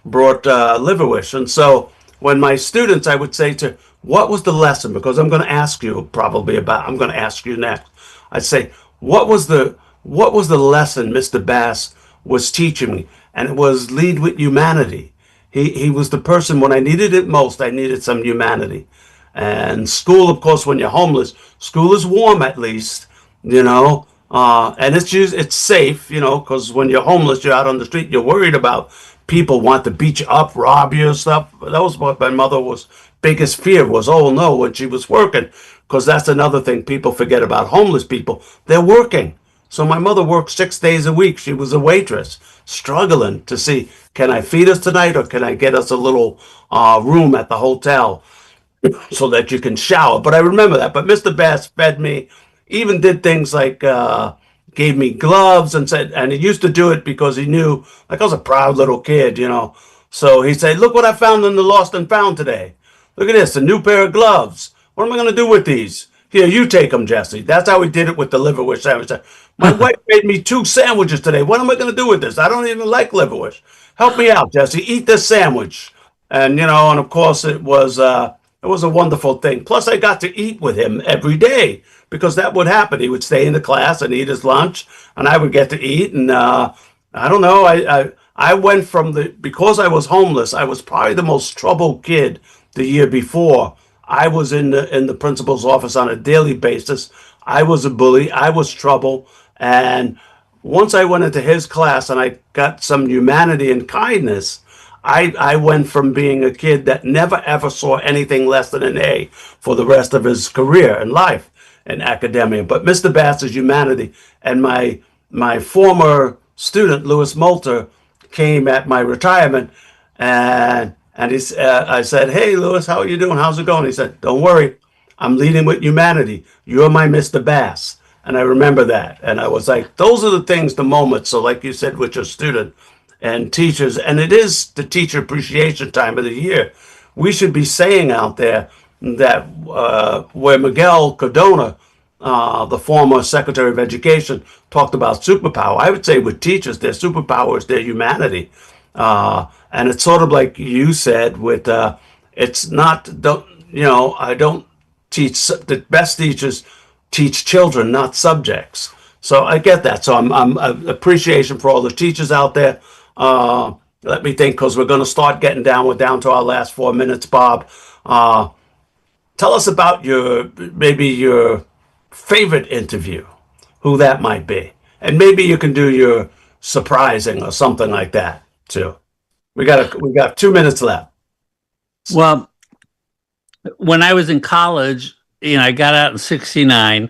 liverwish. And so when my students, I would say to, what was the lesson? Because I'm going to ask you I'm going to ask you next. I'd say, what was the lesson Mr. Bass was teaching me? And it was lead with humanity. He was the person when I needed it most. I needed some humanity. And school, of course, when you're homeless, school is warm at least, and it's safe, because when you're homeless, you're out on the street, you're worried about people want to beat you up, rob you and stuff. That was what my mother was biggest fear was, oh no, when she was working, because that's another thing people forget about homeless people. They're working. So my mother worked 6 days a week. She was a waitress, struggling to see, can I feed us tonight or can I get us a little room at the hotel so that you can shower? But I remember that. But Mr. Bass fed me, even did things like gave me gloves and he used to do it because he knew, like I was a proud little kid, So he said, look what I found in the lost and found today. Look at this, a new pair of gloves. What am I going to do with these? Here, you take them, Jesse. That's how we did it with the liverwish sandwich. My wife made me 2 sandwiches today. What am I going to do with this? I don't even like liverwish. Help me out, Jesse. Eat this sandwich. And, and of course it was a wonderful thing. Plus I got to eat with him every day because that would happen. He would stay in the class and eat his lunch and I would get to eat. And I don't know, I went from because I was homeless, I was probably the most troubled kid the year before. I was in the principal's office on a daily basis. I was a bully. I was trouble. And once I went into his class and I got some humanity and kindness, I went from being a kid that never ever saw anything less than an A for the rest of his career and life in academia. But Mr. Bass's humanity and my my former student, Louis Moulter, came at my retirement, and I said, "Hey, Louis, how are you doing? How's it going?" He said, "Don't worry, I'm leading with humanity. You're my Mr. Bass." And I remember that. And I was like, those are the things, the moments. So like you said, with your student and teachers, and it is the teacher appreciation time of the year. We should be saying out there that where Miguel Cardona, the former Secretary of Education, talked about superpower, I would say with teachers, their superpower is their humanity. And it's sort of like you said with, it's not, don't, I don't teach, the best teachers teach children, not subjects. So I get that. So I'm appreciation for all the teachers out there. Let me think, because we're going to start getting down. We're down to our last 4 minutes, Bob. Tell us about maybe your favorite interview, who that might be, and maybe you can do your surprising or something like that too. We got 2 minutes left. Well, when I was in college, I got out in '69.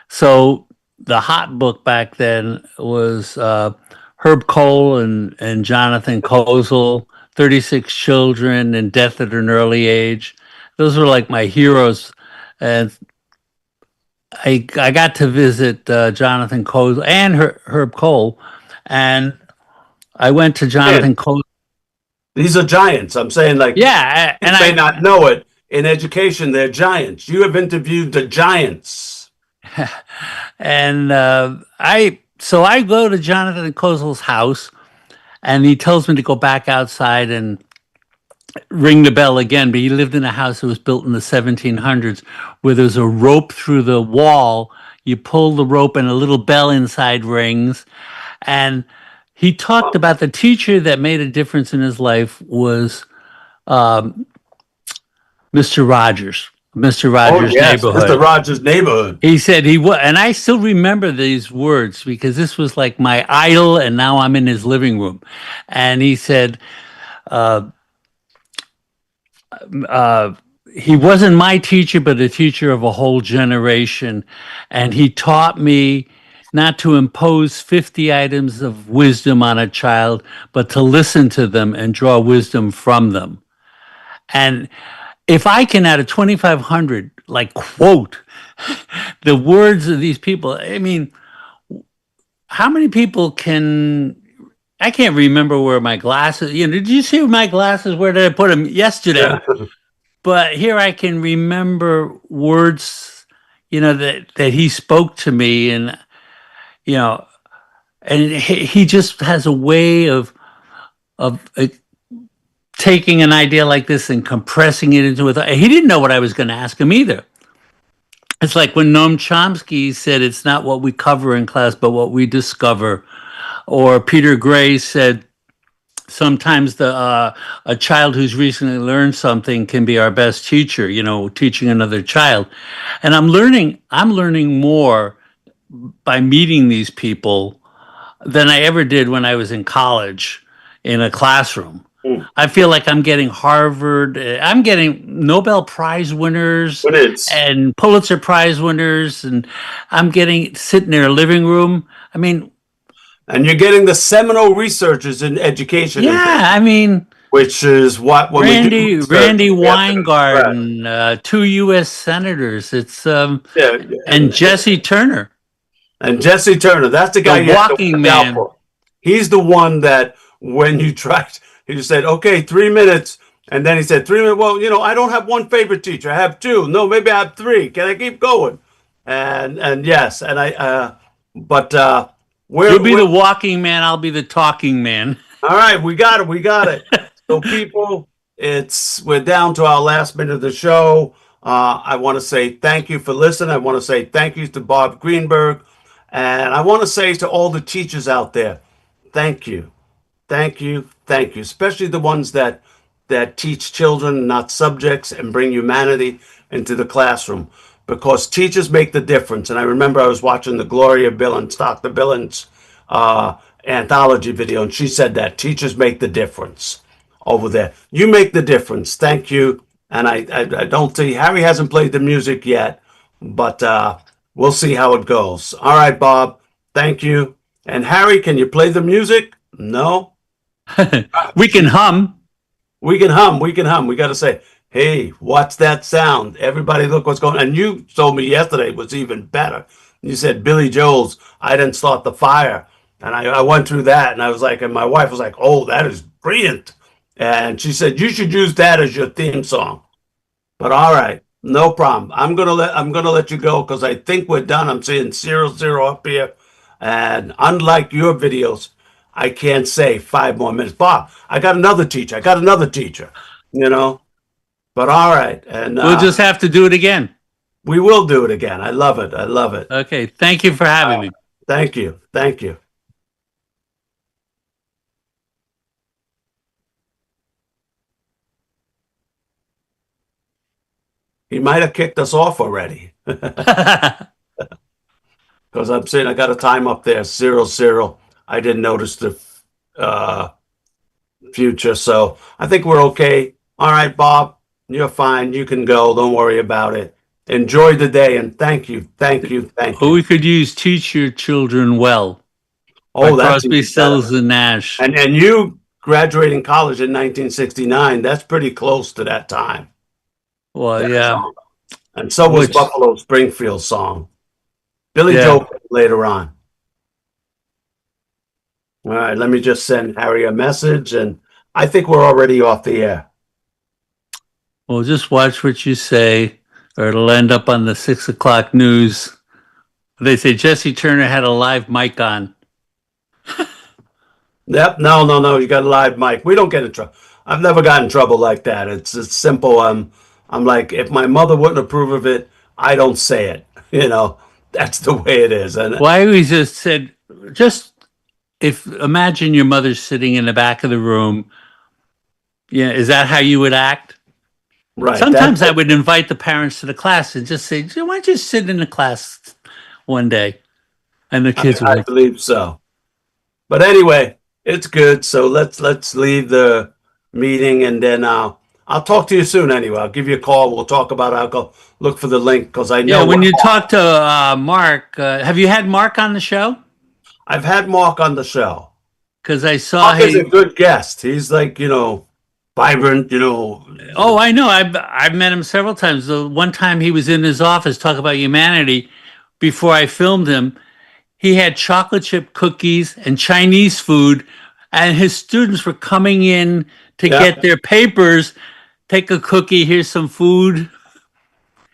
So the hot book back then was Herb Cole and Jonathan Kozol, 36 Children and Death at an Early Age. Those were like my heroes. And I got to visit Jonathan Kozol and Herb Cole. And I went to Jonathan Kozol. These are giants. I'm saying, like, yeah, and you may not know it. In education, they're giants. You have interviewed the giants. And I go to Jonathan Kozol's house, and he tells me to go back outside and ring the bell again. But he lived in a house that was built in the 1700s, where there's a rope through the wall. You pull the rope, and a little bell inside rings. And he talked about the teacher that made a difference in his life was Mr. Rogers. Mr. Rogers' neighborhood. Mr. Rogers' neighborhood. He said he was, and I still remember these words because this was like my idol, and now I'm in his living room. And he said, he wasn't my teacher, but a teacher of a whole generation. And he taught me not to impose 50 items of wisdom on a child, but to listen to them and draw wisdom from them. And if I can, out of 2,500, like, quote the words of these people, I mean, how many people I can't remember where my glasses, did you see my glasses? Where did I put them? Yesterday. Yeah. But here I can remember words, that he spoke to me, and, and he just has a way of taking an idea like this and compressing it into a he didn't know what I was going to ask him either. It's like when Noam Chomsky said, it's not what we cover in class, but what we discover. Or Peter Gray said, sometimes a child who's recently learned something can be our best teacher, teaching another child. And I'm learning more by meeting these people than I ever did when I was in college in a classroom. I feel like I'm getting Harvard. I'm getting Nobel Prize winners and Pulitzer Prize winners, and I'm getting sit in their living room. I mean, and you're getting the seminal researchers in education. Yeah, I mean, which is what when Randy Weingarten, 2 U.S. senators. It's and Jesse Turner. And Jesse Turner, that's the guy. The walking man. He's the one that when you tried. He just said, okay, 3 minutes. And then he said, 3 minutes. Well, I don't have one favorite teacher. I have two. No, maybe I have three. Can I keep going? And yes. And you'll be the walking man. I'll be the talking man. All right. We got it. So people, we're down to our last minute of the show. I want to say thank you for listening. I want to say thank you to Bob Greenberg. And I want to say to all the teachers out there, thank you. Thank you, especially the ones that teach children, not subjects, and bring humanity into the classroom, because teachers make the difference. And I remember I was watching the Gloria Billins, Dr. Billins anthology video, and she said that teachers make the difference over there. You make the difference. Thank you. And I don't see, Harry hasn't played the music yet, but we'll see how it goes. All right, Bob, thank you. And Harry, can you play the music? No. We can hum. We can hum. We can hum. We got to say, hey, what's that sound? Everybody look what's going on. And you told me yesterday was even better. You said Billy Joel's I Didn't Start the Fire. And I went through that and I was like, and my wife was like, oh, that is brilliant. And she said, you should use that as your theme song. But all right, no problem. I'm gonna let you go because I think we're done. I'm seeing 00 up here. And unlike your videos, I can't say 5 more minutes. Bob, I got another teacher. I got another teacher, you know. But all right. And We'll just have to do it again. we will do it again. I love it. I love it. Okay. Thank you for having me. Thank you. Thank you. He might have kicked us off already. Because I'm saying I got a time up there, 00. I didn't notice the future. So I think we're okay. All right, Bob, you're fine. You can go. Don't worry about it. Enjoy the day and thank you. Thank you. Thank Well, you. we could use Teach Your Children Well Oh, by that's Crosby, even Stills, better. and Nash. And you graduating college in 1969, that's pretty close to that time. Well, That yeah. song. And so was Which- Buffalo Springfield's song. Billy Yeah. Joel later on. All right, let me just send Harry a message, and I think we're already off the air. Well, just watch what you say, or it'll end up on the 6 o'clock news. They say Jesse Turner had a live mic on. Yep, no, you got a live mic. We don't get in trouble. I've never gotten in trouble like that. It's simple. I'm like, if my mother wouldn't approve of it, I don't say it. You know, that's the way it is. And Well, I always just said, just if imagine your mother's sitting in the back of the room. Yeah, is that how you would act? right, Sometimes I that's- would invite the parents to the class and just say, why don't you sit in the class one day? And the kids would I like, believe so. But anyway, it's good. So let's leave the meeting, and then I'll talk to you soon. Anyway, I'll give you a call. We'll talk about it. I'll go look for the link because I know yeah, when you talk to Mark, have you had Mark on the show? I've had Mark on the show. Because I saw Mark is a good guest. He's like, vibrant, Oh, I know. I've met him several times. The one time he was in his office talking about humanity before I filmed him. He had chocolate chip cookies and Chinese food, and his students were coming in to Yeah. get their papers. Take a cookie. Here's some food.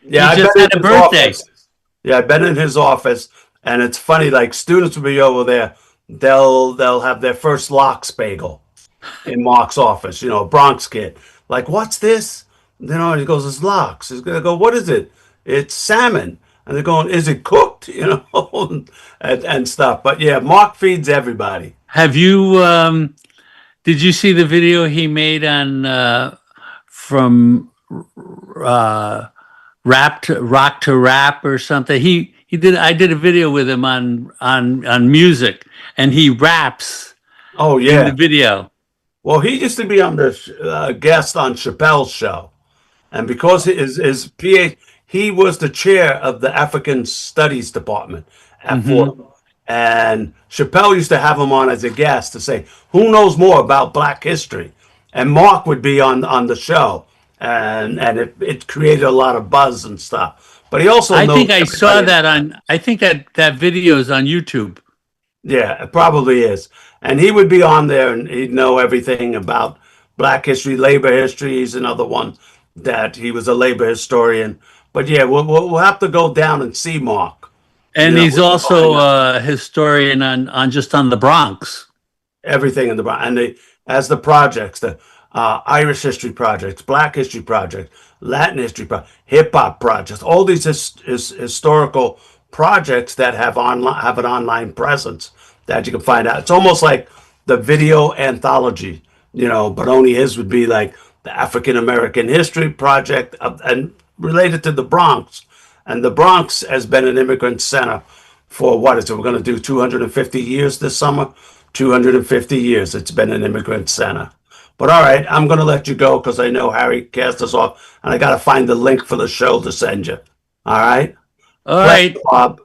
Yeah, He I've just been had in a his birthday. office. Yeah, I've been in his office, and it's funny. Like students will be over there. They'll have their first lox bagel in Mark's office. A Bronx kid. Like, what's this? And he goes, "It's lox." He's gonna go, "What is it?" "It's salmon." And they're going, "Is it cooked?" And stuff. But yeah, Mark feeds everybody. Have you? Did you see the video he made on from rap to rock to rap or something? He did. I did a video with him on music, and he raps Oh in yeah. the video. Well, he used to be on the guest on Chappelle's show, and because his PhD, he was the chair of the African Studies Department at Fordham. And Chappelle used to have him on as a guest to say, "Who knows more about Black history?" And Mark would be on the show, and it created a lot of buzz and stuff. But he also I knows think I saw everybody. that on. I think that video is on YouTube. Yeah, it probably is. And he would be on there and he'd know everything about Black history, labor history. He's another one that he was a labor historian. But yeah, we'll have to go down and see Mark. And he's we'll also find a historian on the Bronx. everything in the and as the projects, the Irish history projects, Black history projects, Latin history projects, hip hop projects, all these historical projects that have an online presence that you can find out. It's almost like the video anthology, but only his would be like the African American History Project and related to the Bronx. And the Bronx has been an immigrant center for what is it? We're going to do 250 years this summer. 250 years it's been an immigrant center. But all right, I'm going to let you go because I know Harry cast us off, and I got to find the link for the show to send you. All right? All right. Bob.